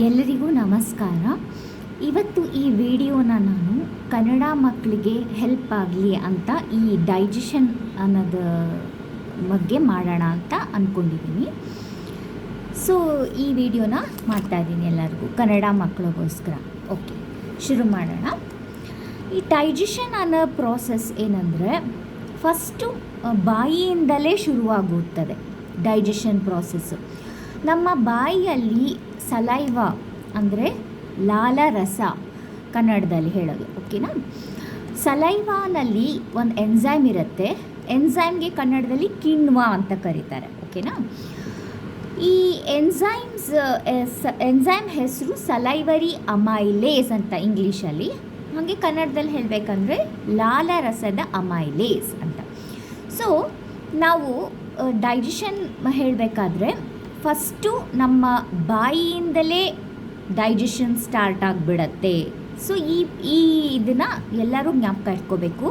ಎಲ್ಲರಿಗೂ ನಮಸ್ಕಾರ. ಇವತ್ತು ಈ ವಿಡಿಯೋನ ನಾನು ಕನ್ನಡ ಮಕ್ಕಳಿಗೆ ಹೆಲ್ಪ್ ಆಗಲಿ ಅಂತ ಈ ಡೈಜೆಷನ್ ಅನ್ನೋದ ಬಗ್ಗೆ ಮಾಡೋಣ ಅಂತ ಅಂದ್ಕೊಂಡಿದ್ದೀನಿ. ಸೊ ಈ ವಿಡಿಯೋನ ಮಾಡ್ತಾಯಿದ್ದೀನಿ ಎಲ್ಲರಿಗೂ ಕನ್ನಡ ಮಕ್ಕಳಿಗೋಸ್ಕರ. ಓಕೆ, ಶುರು ಮಾಡೋಣ. ಈ ಡೈಜೆಷನ್ ಅನ್ನೋ ಪ್ರೋಸೆಸ್ ಏನಂದರೆ ಫಸ್ಟು ಬಾಯಿಯಿಂದಲೇ ಶುರುವಾಗುತ್ತದೆ. ಡೈಜೆಷನ್ ಪ್ರೋಸೆಸ್ಸು ನಮ್ಮ ಬಾಯಿಯಲ್ಲಿ ಸಲೈವ ಅಂದರೆ ಲಾಲರಸ ಕನ್ನಡದಲ್ಲಿ ಹೇಳೋದು, ಓಕೆನಾ. ಸಲೈವಾನಲ್ಲಿ ಒಂದು ಎನ್ಸೈಮ್ ಇರುತ್ತೆ. ಎನ್ಸೈಮ್ಗೆ ಕನ್ನಡದಲ್ಲಿ ಕಿಣ್ವ ಅಂತ ಕರೀತಾರೆ, ಓಕೆನಾ. ಈ ಎನ್ಸೈಮ್ ಹೆಸರು ಸಲೈವರಿ ಅಮೈಲೇಸ್ ಅಂತ ಇಂಗ್ಲೀಷಲ್ಲಿ. ಹಾಗೆ ಕನ್ನಡದಲ್ಲಿ ಹೇಳಬೇಕಂದ್ರೆ ಲಾಲರಸದ ಅಮೈಲೇಸ್ ಅಂತ. ಸೊ ನಾವು ಡೈಜೆಷನ್ ಹೇಳಬೇಕಾದ್ರೆ ಫಸ್ಟು ನಮ್ಮ ಬಾಯಿಯಿಂದಲೇ ಡೈಜೆಷನ್ ಸ್ಟಾರ್ಟ್ ಆಗಿಬಿಡತ್ತೆ. ಸೊ ಈ ಇದನ್ನು ಎಲ್ಲರೂ ಜ್ಞಾಪಕ ಇಟ್ಕೋಬೇಕು.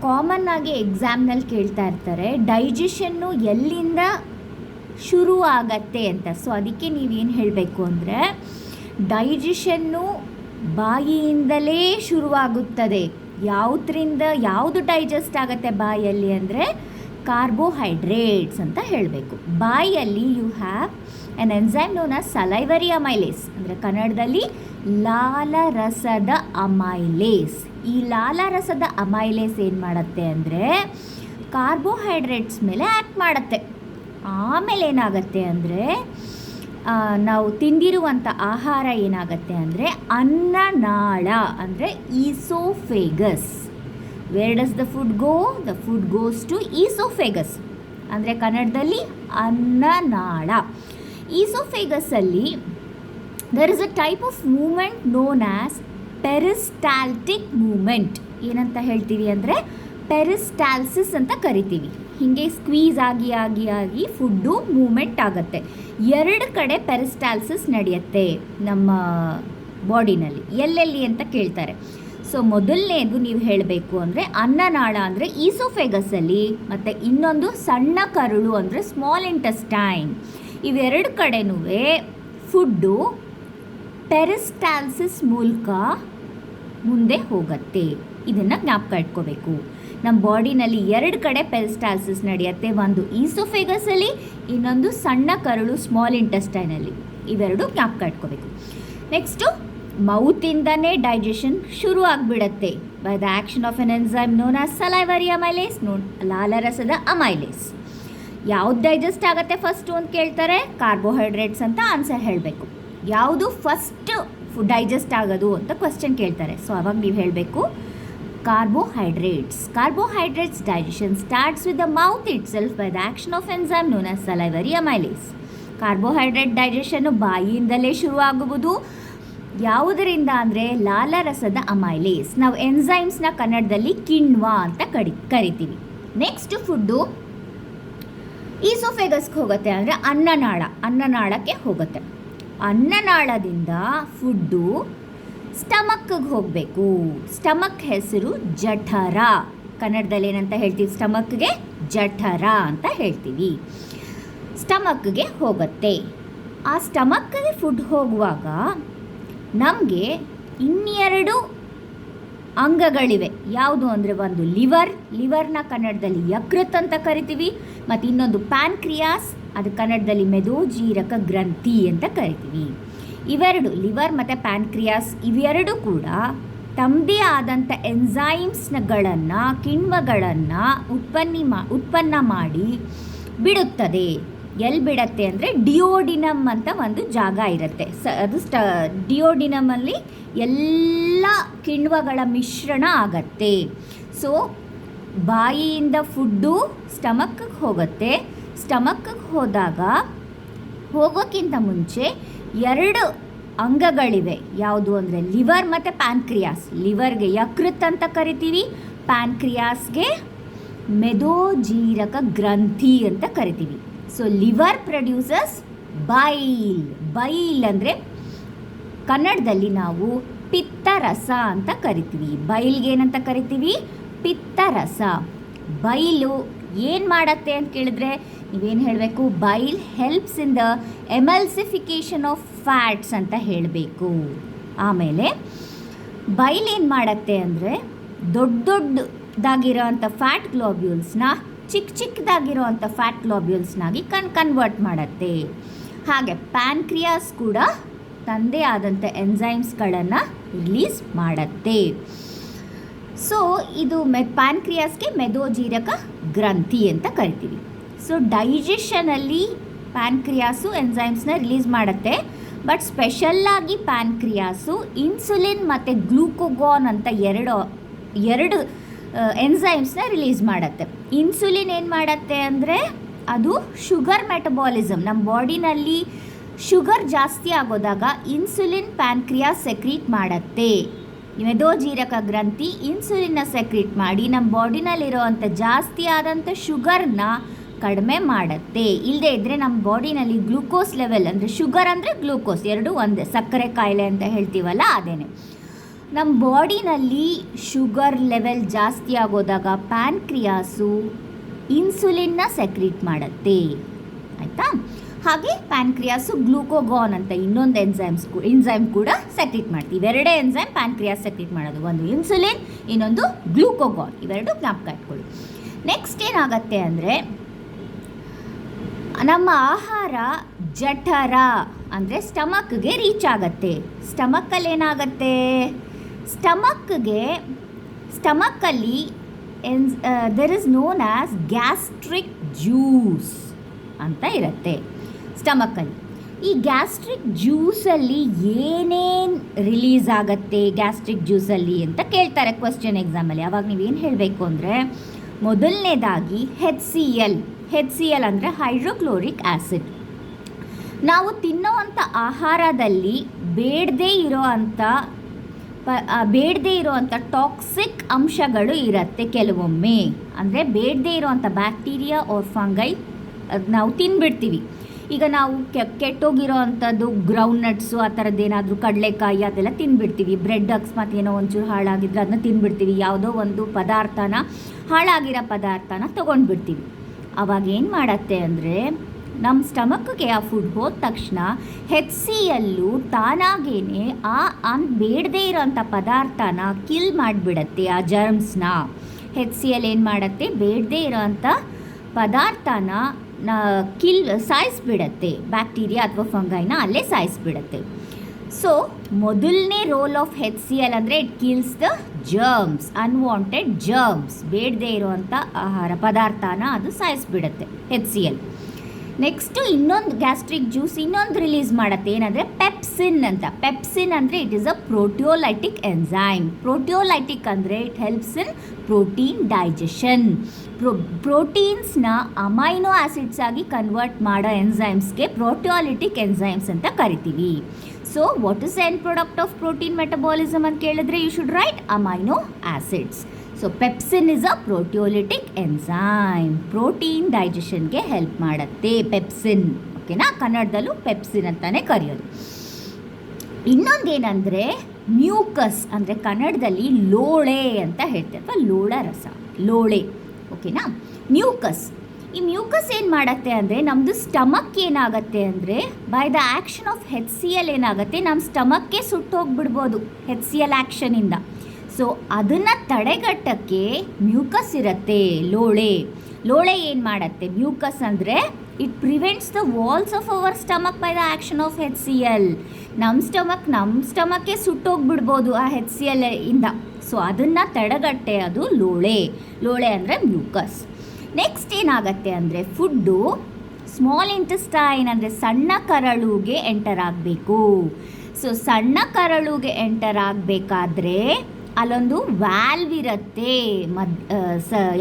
ಕಾಮನ್ ಆಗಿ ಎಕ್ಸಾಮ್ನಲ್ಲಿ ಕೇಳ್ತಾ ಇರ್ತಾರೆ ಡೈಜೆಷನ್ನು ಎಲ್ಲಿಂದ ಶುರು ಆಗತ್ತೆ ಅಂತ. ಸೊ ಅದಕ್ಕೆ ನೀವೇನು ಹೇಳಬೇಕು ಅಂದರೆ ಡೈಜೆಷನ್ನು ಬಾಯಿಯಿಂದಲೇ ಶುರುವಾಗುತ್ತದೆ. ಯಾವುದು ಡೈಜೆಸ್ಟ್ ಆಗುತ್ತೆ ಬಾಯಲ್ಲಿ ಅಂದರೆ ಕಾರ್ಬೋಹೈಡ್ರೇಟ್ಸ್ ಅಂತ ಹೇಳಬೇಕು. ಬಾಯಲ್ಲಿ you have an enzyme known as salivary amylase, ಅಂದರೆ ಕನ್ನಡದಲ್ಲಿ ಲಾಲರಸದ ಅಮೈಲೇಸ್. ಈ ಲಾಲರಸದ ಅಮೈಲೇಸ್ ಏನು ಮಾಡುತ್ತೆ ಅಂದರೆ ಕಾರ್ಬೋಹೈಡ್ರೇಟ್ಸ್ ಮೇಲೆ ಆ್ಯಕ್ಟ್ ಮಾಡುತ್ತೆ. ಆಮೇಲೆ ಏನಾಗುತ್ತೆ ಅಂದರೆ ನಾವು ತಿಂದಿರುವಂಥ ಆಹಾರ ಏನಾಗುತ್ತೆ ಅಂದರೆ ಅನ್ನನಾಳ ಅಂದರೆ oesophagus. Where does the food go? The food goes to oesophagus, ಅಂದರೆ ಕನ್ನಡದಲ್ಲಿ ಅನ್ನನಾಳ. ಈಸೋಫೇಗಸಲ್ಲಿ there is a type of movement known as peristaltic movement. ಏನಂತ ಹೇಳ್ತೀವಿ ಅಂದರೆ ಪೆರಿಸ್ಟಾಲ್ಸಿಸ್ ಅಂತ ಕರಿತೀವಿ. ಹೀಗೆ ಸ್ಕ್ವೀಸ್ ಆಗಿ ಆಗಿ ಆಗಿ ಫುಡ್ಡು ಮೂಮೆಂಟ್ ಆಗುತ್ತೆ. ಎರಡು ಕಡೆ ಪೆರಿಸ್ಟಾಲ್ಸಿಸ್ ನಡೆಯುತ್ತೆ ನಮ್ಮ ಬಾಡಿನಲ್ಲಿ. ಎಲ್ಲೆಲ್ಲಿ ಅಂತ ಕೇಳ್ತಾರೆ. ಸೊ ಮೊದಲನೇದು ನೀವು ಹೇಳಬೇಕು ಅಂದರೆ ಅನ್ನನಾಳ ಅಂದರೆ ಈಸೋಫೇಗಸಲ್ಲಿ, ಮತ್ತು ಇನ್ನೊಂದು ಸಣ್ಣ ಕರುಳು ಅಂದರೆ ಸ್ಮಾಲ್ ಇಂಟೆಸ್ಟೈನ್. ಇವೆರಡು ಕಡೆನೂ ಫುಡ್ಡು ಪೆರಿಸ್ಟಾಲ್ಸಿಸ್ ಮೂಲಕ ಮುಂದೆ ಹೋಗುತ್ತೆ. ಇದನ್ನು ಜ್ಞಾಪಕ ಇಟ್ಕೋಬೇಕು. ನಮ್ಮ ಬಾಡಿನಲ್ಲಿ ಎರಡು ಕಡೆ ಪೆರಿಸ್ಟಾಲ್ಸಿಸ್ ನಡೆಯುತ್ತೆ. ಒಂದು ಈಸೋಫೇಗಸಲ್ಲಿ, ಇನ್ನೊಂದು ಸಣ್ಣ ಕರುಳು ಸ್ಮಾಲ್ ಇಂಟೆಸ್ಟೈನಲ್ಲಿ. ಇವೆರಡು ಜ್ಞಾಪಕ ಇಟ್ಕೋಬೇಕು. ನೆಕ್ಸ್ಟು ಮೌತಿಂದನೇ ಡೈಜೆಷನ್ ಶುರು ಆಗಿಬಿಡತ್ತೆ by the action of an enzyme known as salivary amylase, ಲಾಲರಸದ ಅಮೈಲೇಸ್. ಯಾವ್ದು ಡೈಜೆಸ್ಟ್ ಆಗುತ್ತೆ ಫಸ್ಟು ಅಂತ ಕೇಳ್ತಾರೆ? ಕಾರ್ಬೋಹೈಡ್ರೇಟ್ಸ್ ಅಂತ ಆನ್ಸರ್ ಹೇಳಬೇಕು. ಯಾವುದು ಫಸ್ಟ್ ಡೈಜೆಸ್ಟ್ ಆಗೋದು ಅಂತ ಕ್ವಶನ್ ಕೇಳ್ತಾರೆ. ಸೊ ಅವಾಗ ನೀವು ಹೇಳಬೇಕು carbohydrates digestion starts with the mouth itself by the action of enzyme known as salivary amylase. Carbohydrate ಡೈಜೆಷನ್ನು ಬಾಯಿಯಿಂದಲೇ ಶುರುವಾಗುವುದು. ಯಾವುದರಿಂದ ಅಂದರೆ ಲಾಲರಸದ ಅಮೈಲೇಸ್. ನಾವು ಎನ್ಸೈಮ್ಸ್ನ ಕನ್ನಡದಲ್ಲಿ ಕಿಣ್ವ ಅಂತ ಕರಿತೀವಿ. ನೆಕ್ಸ್ಟ್ ಫುಡ್ಡು ಈಸೋಫೇಗಸ್ಗೆ ಹೋಗುತ್ತೆ, ಅಂದರೆ ಅನ್ನನಾಳಕ್ಕೆ ಹೋಗುತ್ತೆ. ಅನ್ನನಾಳದಿಂದ ಫುಡ್ಡು ಸ್ಟಮಕ್ಗೆ ಹೋಗಬೇಕು. ಸ್ಟಮಕ್ ಹೆಸರು ಜಠರ. ಕನ್ನಡದಲ್ಲಿ ಏನಂತ ಹೇಳ್ತೀವಿ? ಸ್ಟಮಕ್ಗೆ ಜಠರ ಅಂತ ಹೇಳ್ತೀವಿ. ಸ್ಟಮಕ್ಗೆ ಹೋಗುತ್ತೆ. ಆ ಸ್ಟಮಕ್ಗೆ ಫುಡ್ ಹೋಗುವಾಗ ನಮಗೆ ಇನ್ನೆರಡು ಅಂಗಗಳಿವೆ. ಯಾವುದು ಅಂದರೆ ಒಂದು ಲಿವರ್ನ ಕನ್ನಡದಲ್ಲಿ ಯಕೃತ್ ಅಂತ ಕರಿತೀವಿ, ಮತ್ತು ಇನ್ನೊಂದು ಪ್ಯಾನ್ಕ್ರಿಯಾಸ್, ಅದು ಕನ್ನಡದಲ್ಲಿ ಮೆದೋಜೀರಕ ಗ್ರಂಥಿ ಅಂತ ಕರಿತೀವಿ. ಇವೆರಡು ಲಿವರ್ ಮತ್ತು ಪ್ಯಾನ್ಕ್ರಿಯಾಸ್ ಇವೆರಡು ಕೂಡ ತಮ್ಮದೇ ಆದಂಥ ಎನ್ಸೈಮ್ಸ್ಗಳನ್ನು ಕಿಣ್ವಗಳನ್ನು ಉತ್ಪನ್ನ ಮಾಡಿ ಬಿಡುತ್ತದೆ. ಎಲ್ಲಿ ಬಿಡತ್ತೆ ಅಂದರೆ ಡಿಯೋಡಿನಮ್ ಅಂತ ಒಂದು ಜಾಗ ಇರುತ್ತೆ. ಅದು ಡಿಯೋಡಿನಮಲ್ಲಿ ಎಲ್ಲ ಕಿಣ್ವಗಳ ಮಿಶ್ರಣ ಆಗತ್ತೆ. ಸೊ ಬಾಯಿಯಿಂದ ಫುಡ್ಡು ಸ್ಟಮಕ್ಗೆ ಹೋಗುತ್ತೆ. ಸ್ಟಮಕ್ಗೆ ಹೋಗೋಕ್ಕಿಂತ ಮುಂಚೆ ಎರಡು ಅಂಗಗಳಿವೆ. ಯಾವುದು ಅಂದರೆ ಲಿವರ್ ಮತ್ತು ಪ್ಯಾನ್ಕ್ರಿಯಾಸ್. ಲಿವರ್ಗೆ ಯಕೃತ್ ಅಂತ ಕರಿತೀವಿ, ಪ್ಯಾನ್ಕ್ರಿಯಾಸ್ಗೆ ಮೆದೋಜೀರಕ ಗ್ರಂಥಿ ಅಂತ ಕರಿತೀವಿ. ಸೊ ಲಿವರ್ ಪ್ರೊಡ್ಯೂಸಸ್ ಬೈಲ್ ಅಂದರೆ ಕನ್ನಡದಲ್ಲಿ ನಾವು ಪಿತ್ತರಸ ಅಂತ ಕರಿತೀವಿ. ಬೈಲ್ಗೆ ಏನಂತ ಕರಿತೀವಿ? ಪಿತ್ತರಸ. ಬೈಲು ಏನು ಮಾಡುತ್ತೆ ಅಂತ ಕೇಳಿದ್ರೆ ನೀವೇನು ಹೇಳಬೇಕು? Bile helps in the emulsification of fats ಅಂತ ಹೇಳಬೇಕು. ಆಮೇಲೆ ಬೈಲ್ ಏನು ಮಾಡುತ್ತೆ ಅಂದರೆ ದೊಡ್ಡದಾಗಿರೋ ಅಂಥ ಫ್ಯಾಟ್ ಗ್ಲೋಬ್ಯೂಲ್ಸ್ನ ಚಿಕ್ಕದಾಗಿರೋ ಅಂಥ ಫ್ಯಾಟ್ ಗ್ಲೋಬ್ಯೂಲ್ಸ್ನಾಗಿ ಕನ್ವರ್ಟ್ ಮಾಡುತ್ತೆ. ಹಾಗೆ ಪ್ಯಾನ್ಕ್ರಿಯಾಸ್ ಕೂಡ ತಂದೇ ಆದಂಥ ಎಂಜೈಮ್ಸ್ಗಳನ್ನು ರಿಲೀಸ್ ಮಾಡುತ್ತೆ. ಸೊ ಇದು ಪ್ಯಾನ್ಕ್ರಿಯಾಸ್ಗೆ ಮೆದೋಜೀರಕ ಗ್ರಂಥಿ ಅಂತ ಕರಿತೀವಿ. ಸೊ ಡೈಜೆಷನಲ್ಲಿ ಪ್ಯಾನ್ಕ್ರಿಯಾಸು ಎಂಜೈಮ್ಸ್ನ ರಿಲೀಸ್ ಮಾಡುತ್ತೆ. ಬಟ್ ಸ್ಪೆಷಲ್ಲಾಗಿ ಪ್ಯಾನ್ಕ್ರಿಯಾಸು ಇನ್ಸುಲಿನ್ ಮತ್ತು ಗ್ಲೂಕೋಗಾನ್ ಅಂತ ಎರಡು ಎಂಜೈಮ್ಸ್ನ ರಿಲೀಸ್ ಮಾಡುತ್ತೆ. ಇನ್ಸುಲಿನ್ ಏನು ಮಾಡುತ್ತೆ ಅಂದರೆ ಅದು ಶುಗರ್ ಮೆಟಬಾಲಿಸಮ್, ನಮ್ಮ ಬಾಡಿನಲ್ಲಿ ಶುಗರ್ ಜಾಸ್ತಿ ಆಗೋದಾಗ ಇನ್ಸುಲಿನ್ ಪ್ಯಾನ್ಕ್ರಿಯಾಸ್ ಸೆಕ್ರೀಟ್ ಮಾಡುತ್ತೆ. ಮೆದೋಜೀರಕ ಗ್ರಂಥಿ ಇನ್ಸುಲಿನ್ನ ಸೆಕ್ರೀಟ್ ಮಾಡಿ ನಮ್ಮ ಬಾಡಿನಲ್ಲಿರೋವಂಥ ಜಾಸ್ತಿ ಆದಂಥ ಶುಗರ್ನ ಕಡಿಮೆ ಮಾಡುತ್ತೆ. ಇಲ್ಲದೇ ಇದ್ದರೆ ನಮ್ಮ ಬಾಡಿನಲ್ಲಿ ಗ್ಲೂಕೋಸ್ ಲೆವೆಲ್, ಅಂದರೆ ಶುಗರ್ ಅಂದರೆ ಗ್ಲೂಕೋಸ್ ಎರಡೂ ಒಂದೇ, ಸಕ್ಕರೆ ಕಾಯಿಲೆ ಅಂತ ಹೇಳ್ತೀವಲ್ಲ ಅದೇನೆ. ನಮ್ಮ ಬಾಡಿನಲ್ಲಿ ಶುಗರ್ ಲೆವೆಲ್ ಜಾಸ್ತಿ ಆಗೋದಾಗ ಪ್ಯಾನ್ಕ್ರಿಯಾಸು ಇನ್ಸುಲಿನ್ನ ಸೆಕ್ರೀಟ್ ಮಾಡುತ್ತೆ. ಆಯಿತಾ? ಹಾಗೆ ಪ್ಯಾನ್ಕ್ರಿಯಾಸು ಗ್ಲೂಕೋಗಾನ್ ಅಂತ ಇನ್ನೊಂದು ಎಂಜೈಮ್ ಕೂಡ ಸೆಕ್ರೀಟ್ ಮಾಡ್ತೀವಿ. ಇವೆರಡೇ ಎಂಜೈಮ್ ಪ್ಯಾನ್ಕ್ರಿಯಾಸ್ ಸೆಕ್ರೀಟ್ ಮಾಡೋದು, ಒಂದು ಇನ್ಸುಲಿನ್, ಇನ್ನೊಂದು ಗ್ಲೂಕೋಗಾನ್. ಇವೆರಡು ಜ್ಞಾಪಕ ಇಟ್ಕೊಳ್ಳಿ. ನೆಕ್ಸ್ಟ್ ಏನಾಗುತ್ತೆ ಅಂದರೆ ನಮ್ಮ ಆಹಾರ ಜಠರ ಅಂದರೆ ಸ್ಟಮಕ್ಗೆ ರೀಚ್ ಆಗುತ್ತೆ. ಸ್ಟಮಕ್ಕಲ್ಲಿ ಏನಾಗುತ್ತೆ? ಸ್ಟಮಕ್ಕಲ್ಲಿ there is known as gastric juice ಅಂತ ಇರುತ್ತೆ ಸ್ಟಮಕ್ಕಲ್ಲಿ. ಈ ಗ್ಯಾಸ್ಟ್ರಿಕ್ ಜ್ಯೂಸಲ್ಲಿ ಏನೇನು ರಿಲೀಸ್ ಆಗುತ್ತೆ ಗ್ಯಾಸ್ಟ್ರಿಕ್ ಜ್ಯೂಸಲ್ಲಿ ಅಂತ ಕೇಳ್ತಾರೆ ಕ್ವಶನ್ ಎಕ್ಸಾಮಲ್ಲಿ. ಆವಾಗ ನೀವೇನು ಹೇಳಬೇಕು ಅಂದರೆ ಮೊದಲನೇದಾಗಿ HCl ಅಂದರೆ ಹೈಡ್ರೋಕ್ಲೋರಿಕ್ ಆ್ಯಸಿಡ್. ನಾವು ತಿನ್ನೋವಂಥ ಆಹಾರದಲ್ಲಿ ಬೇಡದೇ ಇರೋವಂಥ ಟಾಕ್ಸಿಕ್ ಅಂಶಗಳು ಇರುತ್ತೆ ಕೆಲವೊಮ್ಮೆ. ಅಂದರೆ ಬೇಡದೇ ಇರೋವಂಥ ಬ್ಯಾಕ್ಟೀರಿಯಾ ಆರ್ ಫಂಗೈ ನಾವು ತಿನ್ಬಿಡ್ತೀವಿ. ಈಗ ನಾವು ಕೆಟ್ಟೋಗಿರೋ ಅಂಥದ್ದು ಗ್ರೌಂಡ್ನಟ್ಸು ಆ ಥರದ್ದೇನಾದರೂ ಕಡಲೆಕಾಯಿ ಅದೆಲ್ಲ ತಿನ್ಬಿಡ್ತೀವಿ. ಬ್ರೆಡ್ ಅಕಸ್ಮಾತ್ ಏನೋ ಒಂಚೂರು ಹಾಳಾಗಿದ್ರೆ ಅದನ್ನ ತಿನ್ಬಿಡ್ತೀವಿ. ಯಾವುದೋ ಒಂದು ಹಾಳಾಗಿರೋ ಪದಾರ್ಥನ ತೊಗೊಂಡ್ಬಿಡ್ತೀವಿ. ಅವಾಗ ಏನು ಮಾಡತ್ತೆ ಅಂದರೆ ನಮ್ಮ ಸ್ಟಮಕ್ಗೆ ಆ ಫುಡ್ ಹೋದ ತಕ್ಷಣ HCl ತಾನಾಗೇನೆ ಬೇಡದೇ ಇರೋಂಥ ಪದಾರ್ಥನ ಕಿಲ್ ಮಾಡಿಬಿಡತ್ತೆ. ಆ ಜರ್ಮ್ಸ್ನ HCl ಏನು ಮಾಡುತ್ತೆ? ಬೇಡದೇ ಇರೋಂಥ ಪದಾರ್ಥನ ಸಾಯಿಸ್ಬಿಡತ್ತೆ. ಬ್ಯಾಕ್ಟೀರಿಯಾ ಅಥವಾ ಫಂಗೈನ ಅಲ್ಲೇ ಸಾಯಿಸ್ಬಿಡತ್ತೆ. ಸೊ ಮೊದಲನೇ ರೋಲ್ ಆಫ್ HCl ಅಂದರೆ it kills the germs, unwanted germs. ಬೇಡದೇ ಇರುವಂಥ ಆಹಾರ ಪದಾರ್ಥನ ಅದು ಸಾಯಿಸ್ಬಿಡತ್ತೆ HCl. ನೆಕ್ಸ್ಟು ಇನ್ನೊಂದು ಗ್ಯಾಸ್ಟ್ರಿಕ್ ಜ್ಯೂಸ್ ಇನ್ನೊಂದು ರಿಲೀಸ್ ಮಾಡುತ್ತೆ, ಏನಂದರೆ ಪೆಪ್ಸಿನ್ ಅಂತ. ಪೆಪ್ಸಿನ್ ಅಂದರೆ it is a proteolytic enzyme. Proteolytic ಅಂದರೆ it helps in protein digestion. ಪ್ರೋಟೀನ್ಸ್ನ ಅಮೈನೋ ಆ್ಯಸಿಡ್ಸ್ ಆಗಿ ಕನ್ವರ್ಟ್ ಮಾಡೋ ಎಂಜೈಮ್ಸ್ಗೆ ಪ್ರೋಟಿಯೋಲಿಟಿಕ್ ಎಂಜೈಮ್ಸ್ ಅಂತ ಕರಿತೀವಿ. So what is the end product of protein metabolism ಅಂತ ಕೇಳಿದ್ರೆ you should write amino acids. So pepsin is a proteolytic enzyme. Protein ಡೈಜೆಷನ್ಗೆ help ಮಾಡುತ್ತೆ ಪೆಪ್ಸಿನ್. ಓಕೆನಾ? ಕನ್ನಡದಲ್ಲೂ ಪೆಪ್ಸಿನ್ ಅಂತಲೇ ಕರೆಯೋದು. ಇನ್ನೊಂದೇನೆಂದರೆ ಮ್ಯೂಕಸ್, ಅಂದರೆ ಕನ್ನಡದಲ್ಲಿ ಲೋಳೆ ಅಂತ ಹೇಳ್ತೇವೆ, ಅಥವಾ ಲೋಳ ರಸ, ಲೋಳೆ. ಓಕೆನಾ? ಮ್ಯೂಕಸ್. ಈ ಮ್ಯೂಕಸ್ ಏನು ಮಾಡುತ್ತೆ ಅಂದರೆ ನಮ್ಮದು ಸ್ಟಮಕ್ ಏನಾಗುತ್ತೆ ಅಂದರೆ by the action of HCl ಏನಾಗುತ್ತೆ, ನಮ್ಮ ಸ್ಟಮಕ್ಕೆ ಸುಟ್ಟೋಗ್ಬಿಡ್ಬೋದು HCl ಆ್ಯಕ್ಷನಿಂದ. ಸೊ ಅದನ್ನು ತಡೆಗಟ್ಟಕ್ಕೆ ಮ್ಯೂಕಸ್ ಇರುತ್ತೆ, ಲೋಳೆ ಏನು ಮಾಡುತ್ತೆ? ಮ್ಯೂಕಸ್ ಅಂದರೆ it prevents the walls of our stomach by the action of HCl. ನಮ್ಮ ಸ್ಟಮಕ್ಕೆ ಸುಟ್ಟೋಗ್ಬಿಡ್ಬೋದು ಆ HCl ಇಂದ. ಸೊ ಅದನ್ನು ತಡೆಗಟ್ಟೆ ಅದು ಲೋಳೆ ಅಂದರೆ ಮ್ಯೂಕಸ್. ನೆಕ್ಸ್ಟ್ ಏನಾಗುತ್ತೆ ಅಂದರೆ ಫುಡ್ಡು ಸ್ಮಾಲ್ ಇಂಟೆಸ್ಟೈನ್ ಅಂದರೆ ಸಣ್ಣ ಕರಳುಗೆ ಎಂಟರ್ ಆಗಬೇಕು. ಸೊ ಸಣ್ಣ ಕರಳುಗೆ ಎಂಟರ್ ಆಗಬೇಕಾದ್ರೆ ಅಲ್ಲೊಂದು ವ್ಯಾಲ್ವ್ ಇರುತ್ತೆ.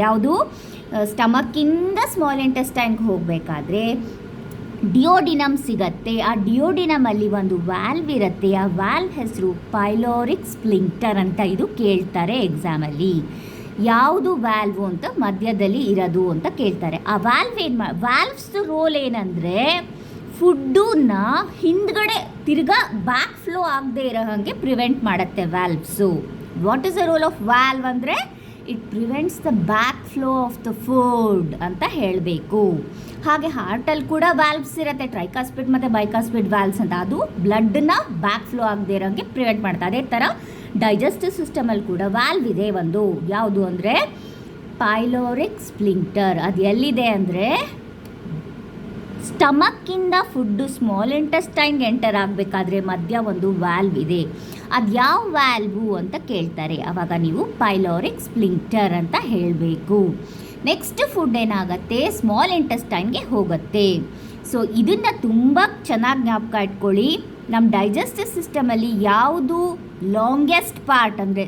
ಯಾವುದು? ಸ್ಟಮಕ್ಕಿಂದ ಸ್ಮಾಲ್ ಇಂಟೆಸ್ಟೈನ್ಗೆ ಹೋಗಬೇಕಾದ್ರೆ ಡಿಯೋಡಿನಮ್ ಸಿಗತ್ತೆ. ಆ ಡಿಯೋಡಿನಮಲ್ಲಿ ಒಂದು ವ್ಯಾಲ್ವ್ ಇರುತ್ತೆ. ಆ ವ್ಯಾಲ್ವ್ ಹೆಸರು ಪೈಲೋರಿಕ್ ಸ್ಪ್ಲಿಂಕ್ಟರ್ ಅಂತ ಇದು ಕೇಳ್ತಾರೆ ಎಕ್ಸಾಮಲ್ಲಿ. ಯಾವುದು ವ್ಯಾಲ್ವು ಅಂತ ಮಧ್ಯದಲ್ಲಿ ಇರೋದು ಅಂತ ಕೇಳ್ತಾರೆ. ಆ ವ್ಯಾಲ್ವ್ಸ್ ರೋಲ್ ಏನಂದರೆ ಫುಡ್ಡನ್ನ ಹಿಂದ್ಗಡೆ ತಿರ್ಗಾ ಬ್ಯಾಕ್ ಫ್ಲೋ ಆಗದೆ ಇರೋ ಹಾಗೆ ಪ್ರಿವೆಂಟ್ ಮಾಡುತ್ತೆ valves. What is the role of valve ಅಂದರೆ it prevents the back flow of the food ಅಂತ ಹೇಳಬೇಕು. ಹಾಗೆ ಹಾರ್ಟಲ್ಲಿ ಕೂಡ ವ್ಯಾಲ್ವ್ಸ್ ಇರುತ್ತೆ, ಟ್ರೈಕಾಸ್ಪಿಡ್ ಮತ್ತು ಬೈಕಾಸ್ಪಿಡ್ ವ್ಯಾಲ್ವ್ಸ್ ಅಂತ. ಅದು ಬ್ಲಡ್ನ ಬ್ಯಾಕ್ ಫ್ಲೋ ಆಗದೆ ಇರೋಂಗೆ ಪ್ರಿವೆಂಟ್ ಮಾಡುತ್ತೆ. ಅದೇ ಥರ ಡೈಜೆಸ್ಟಿವ್ ಸಿಸ್ಟಮಲ್ಲಿ ಕೂಡ ವ್ಯಾಲ್ವ್ ಇದೆ ಒಂದು, ಯಾವುದು ಅಂದರೆ ಪೈಲೋರಿಕ್ ಸ್ಪ್ಲಿಂಕ್ಟರ್. ಅದು ಎಲ್ಲಿದೆ ಅಂದರೆ ಸ್ಟಮಕ್ಕಿಂದ ಫುಡ್ಡು ಸ್ಮಾಲ್ ಇಂಟೆಸ್ಟೈನ್ಗೆ ಎಂಟರ್ ಆಗಬೇಕಾದ್ರೆ ಮಧ್ಯ ಒಂದು ವ್ಯಾಲ್ವ್ ಇದೆ. ಅದು ಯಾವ ವ್ಯಾಲ್ವು ಅಂತ ಕೇಳ್ತಾರೆ, ಆವಾಗ ನೀವು ಪೈಲೋರಿಕ್ ಸ್ಪ್ಲಿಂಕ್ಟರ್ ಅಂತ ಹೇಳಬೇಕು. ನೆಕ್ಸ್ಟ್ ಫುಡ್ ಏನಾಗುತ್ತೆ, ಸ್ಮಾಲ್ ಇಂಟೆಸ್ಟೈನ್ಗೆ ಹೋಗುತ್ತೆ. ಸೊ ಇದನ್ನು ತುಂಬ ಚೆನ್ನಾಗಿ ಜ್ಞಾಪಕ ಇಟ್ಕೊಳ್ಳಿ. ನಮ್ಮ ಡೈಜೆಸ್ಟಿವ್ ಸಿಸ್ಟಮಲ್ಲಿ ಯಾವುದು ಲಾಂಗೆಸ್ಟ್ ಪಾರ್ಟ್ ಅಂದರೆ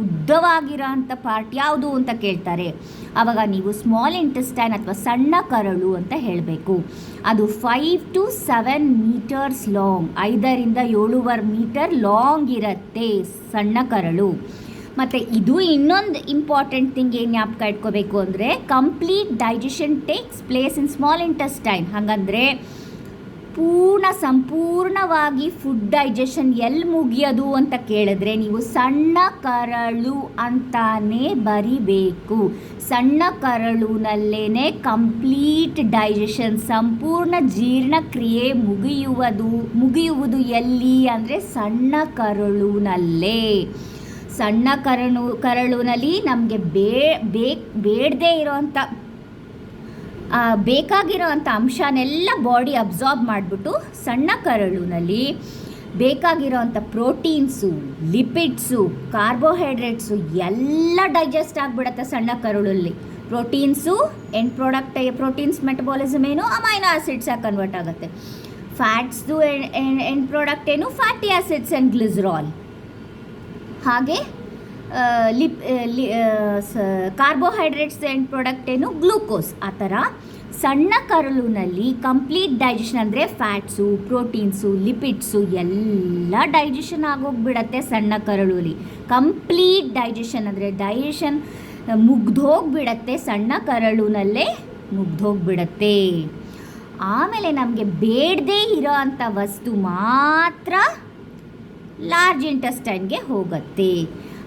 ಉದ್ದವಾಗಿರೋ ಅಂಥ ಪಾರ್ಟ್ ಯಾವುದು ಅಂತ ಕೇಳ್ತಾರೆ, ಆವಾಗ ನೀವು ಸ್ಮಾಲ್ ಇಂಟೆಸ್ಟೈನ್ ಅಥವಾ ಸಣ್ಣ ಕರಳು ಅಂತ ಹೇಳಬೇಕು. ಅದು 5 to 7 meters ಲಾಂಗ್, 5ರಿಂದ 7.5 ಮೀಟರ್ ಲಾಂಗ್ ಇರುತ್ತೆ ಸಣ್ಣ ಕರಳು. ಮತ್ತು ಇದು ಇನ್ನೊಂದು ಇಂಪಾರ್ಟೆಂಟ್ ಥಿಂಗ್ ಏನು ಜ್ಞಾಪಕ ಇಟ್ಕೋಬೇಕು ಅಂದರೆ complete digestion takes place in small intestine. ಹಾಗಂದರೆ ಸಂಪೂರ್ಣವಾಗಿ ಫುಡ್ ಡೈಜೆಷನ್ ಎಲ್ಲಿ ಮುಗಿಯೋದು ಅಂತ ಕೇಳಿದ್ರೆ ನೀವು ಸಣ್ಣ ಕರಳು ಅಂತಾನೇ ಬರಿಬೇಕು. ಸಣ್ಣ ಕರಳುನಲ್ಲೇ ಕಂಪ್ಲೀಟ್ ಡೈಜೆಷನ್, ಸಂಪೂರ್ಣ ಜೀರ್ಣಕ್ರಿಯೆ ಮುಗಿಯುವುದು ಎಲ್ಲಿ ಅಂದರೆ ಸಣ್ಣ ಕರಳುನಲ್ಲೇ. ಸಣ್ಣ ಕರಳುನಲ್ಲಿ ನಮಗೆ ಬೇಡದೇ ಇರೋವಂಥ ಬೇಕಾಗಿರೋ ಅಂಥ ಅಂಶನೆಲ್ಲ ಬಾಡಿ ಅಬ್ಸಾರ್ಬ್ ಮಾಡಿಬಿಟ್ಟು ಸಣ್ಣ ಕರಳುನಲ್ಲಿ ಬೇಕಾಗಿರೋ ಅಂಥ ಪ್ರೋಟೀನ್ಸು, ಲಿಪಿಡ್ಸು, ಕಾರ್ಬೋಹೈಡ್ರೇಟ್ಸು ಎಲ್ಲ ಡೈಜೆಸ್ಟ್ ಆಗಿಬಿಡುತ್ತೆ ಸಣ್ಣ ಕರಳಲ್ಲಿ. Proteins end product, proteins metabolism ಏನು ಅಮೈನೋ ಆ್ಯಸಿಡ್ಸಾಗಿ ಕನ್ವರ್ಟ್ ಆಗುತ್ತೆ. ಫ್ಯಾಟ್ಸ್ದು ಎಂಡ್ ಪ್ರಾಡಕ್ಟ್ ಏನು ಫ್ಯಾಟಿ ಆ್ಯಸಿಡ್ಸ್ ಆ್ಯಂಡ್ ಗ್ಲಿಸರಾಲ್. ಹಾಗೆ ಕಾರ್ಬೋಹೈಡ್ರೇಟ್ಸ್ ಎಂಡ್ ಪ್ರಾಡಕ್ಟ್ ಏನು ಗ್ಲೂಕೋಸ್. ಆ ಥರ ಸಣ್ಣ ಕರಳುನಲ್ಲಿ ಕಂಪ್ಲೀಟ್ ಡೈಜೆಷನ್ ಅಂದರೆ ಫ್ಯಾಟ್ಸು, ಪ್ರೋಟೀನ್ಸು, ಲಿಪಿಡ್ಸು ಎಲ್ಲ ಡೈಜೆಷನ್ ಆಗೋಗ್ಬಿಡತ್ತೆ ಸಣ್ಣ ಕರಳಲ್ಲಿ. ಕಂಪ್ಲೀಟ್ ಡೈಜೆಷನ್ ಅಂದರೆ ಡೈಜೆಷನ್ ಮುಗ್ದೋಗ್ಬಿಡತ್ತೆ ಸಣ್ಣ ಕರಳುನಲ್ಲೇ ಮುಗ್ದೋಗ್ಬಿಡತ್ತೆ. ಆಮೇಲೆ ನಮಗೆ ಬೇಡದೇ ಇರೋ ಅಂಥ ವಸ್ತು ಮಾತ್ರ ಲಾರ್ಜ್ ಇಂಟೆಸ್ಟೈನ್ಗೆ ಹೋಗುತ್ತೆ.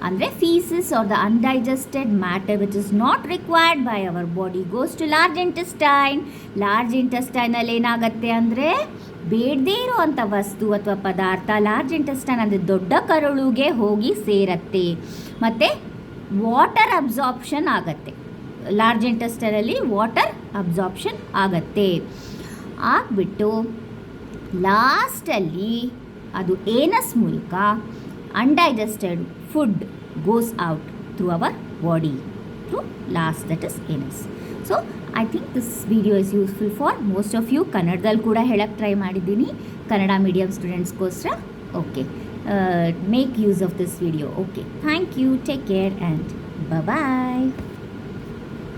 ಅಂದರೆ faeces are the undigested matter which is not required by our body goes to large intestine. Large ಇಂಟೆಸ್ಟೈನಲ್ಲಿ ಏನಾಗುತ್ತೆ ಅಂದರೆ ಬೇಡದೇ ಇರುವಂಥ ವಸ್ತು ಅಥವಾ ಪದಾರ್ಥ ಲಾರ್ಜ್ ಇಂಟೆಸ್ಟೈನ್ ಅಂದರೆ ದೊಡ್ಡ ಕರಳುಗೆ ಹೋಗಿ ಸೇರತ್ತೆ. ಮತ್ತು ವಾಟರ್ ಅಬ್ಸಾರ್ಪ್ಷನ್ ಆಗತ್ತೆ. ಲಾರ್ಜ್ ಇಂಟೆಸ್ಟೈನಲ್ಲಿ ವಾಟರ್ ಅಬ್ಸಾರ್ಪ್ಷನ್ ಆಗತ್ತೆ. ಆಗಿಬಿಟ್ಟು ಲಾಸ್ಟಲ್ಲಿ ಅದು ಏನಸ್ ಮೂಲಕ undigested food goes out through our body through last, that is anus. So I think this video is useful for most of you. ಕನ್ನಡದಲ್ಲಿ ಕೂಡ ಹೇಳಕ್ಕೆ ಟ್ರೈ ಮಾಡಿದ್ದೀನಿ ಕನ್ನಡ ಮೀಡಿಯಮ್ ಸ್ಟೂಡೆಂಟ್ಸ್ಗೋಸ್ಕರ. Okay, make use of this video. Okay, thank you, take care and bye.